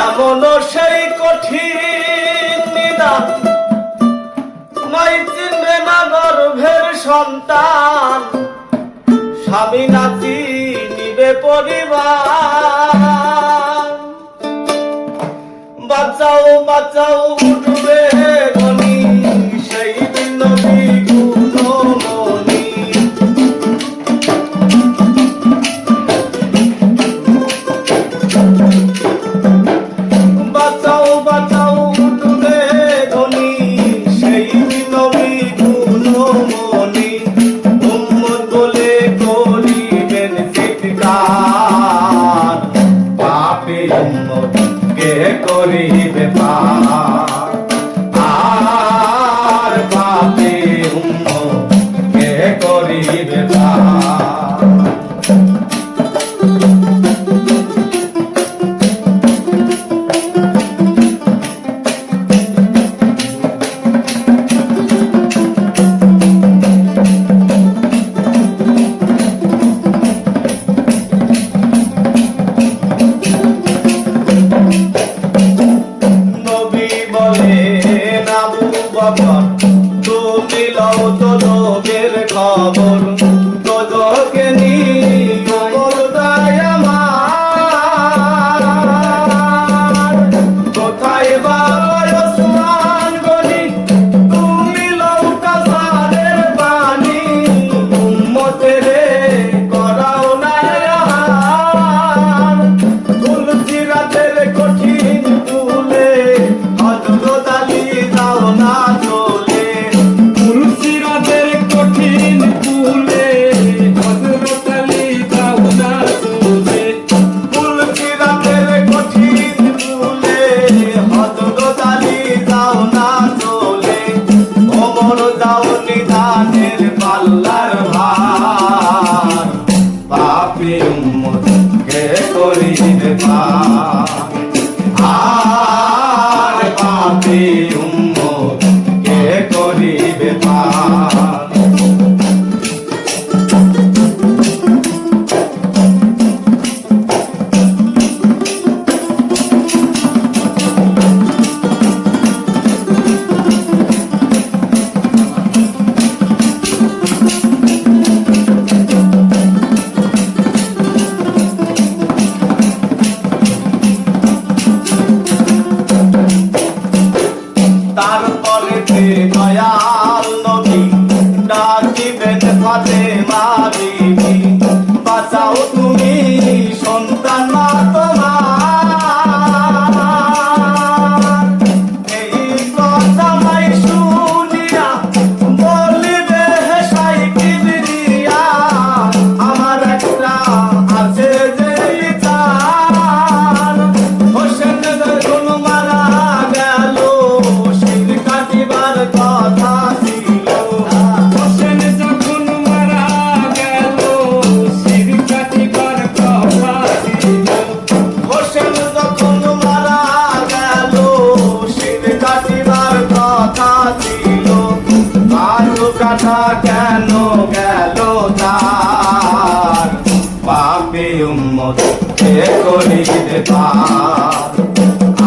এমন সেই কঠিন নিদান মাই চিনবে না গর্ভের সন্তান, স্বামী নাতি নিবে পরিবার। বাঁচাও বাঁচাও উঠবে গনি সেই দিন নবী গুণমণি। বাঁচাও বাঁচাও উঠবে গনি সেই দিন নবী গুণমণি। উম্মত বলে করিবেন চিৎকার, পাপী উম্মত কে করিবে পার। আর পাপী উম্মত কে করিবে পার। তুমি লও তো লোকের খবর, তোকে নিয়ে আমার কোথায় বাবা ওসমান গনি। তুমি লও কাসারের পানি, উম্মতের করাও না তুলসী রাতের কঠিন তুলে হযরত আলী দাও না চলে। তুলসী রাতের কঠিন তুলে হযরত আলী দাও না চলে। তুলসী রাতের কঠিন তুলে হযরত আলী দাও না চলে। ওমর দাও নিধানের পাল্লার ভার, পাপী উম্মত কে করিবে পার। আর পাপী উম্মত কে করিবে পার। তারপরে দয়াল নবী ডাকিবেন ফাতেমা বিবি। বাঁচাও তুমি সন্তান মা তোমার। এই কথা মাই শুনিয়া বলিবে সাই কিবরিয়া, আমার একটা আছে যে চার। হোসেন যখন মারা গেল শির কাটিবার কথা ছিল। হোসেন যখন মারা গেল শির কাটিবার কথা ছিল। হোসেন যখন মারা গেল শির কাটিবার কথা ছিল। বারো কাঠা কেন গেল তার, পাপী উম্মত কে করিবে পার।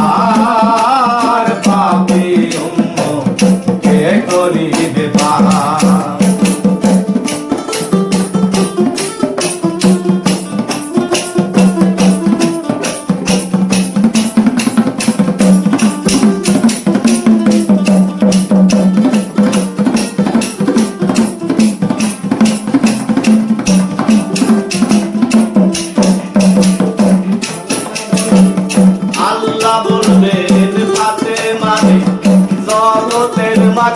আর পাপী উম্মত কে করিবে পার। আল্লাহ বলবেন ফাতেমা রে জগতের মা।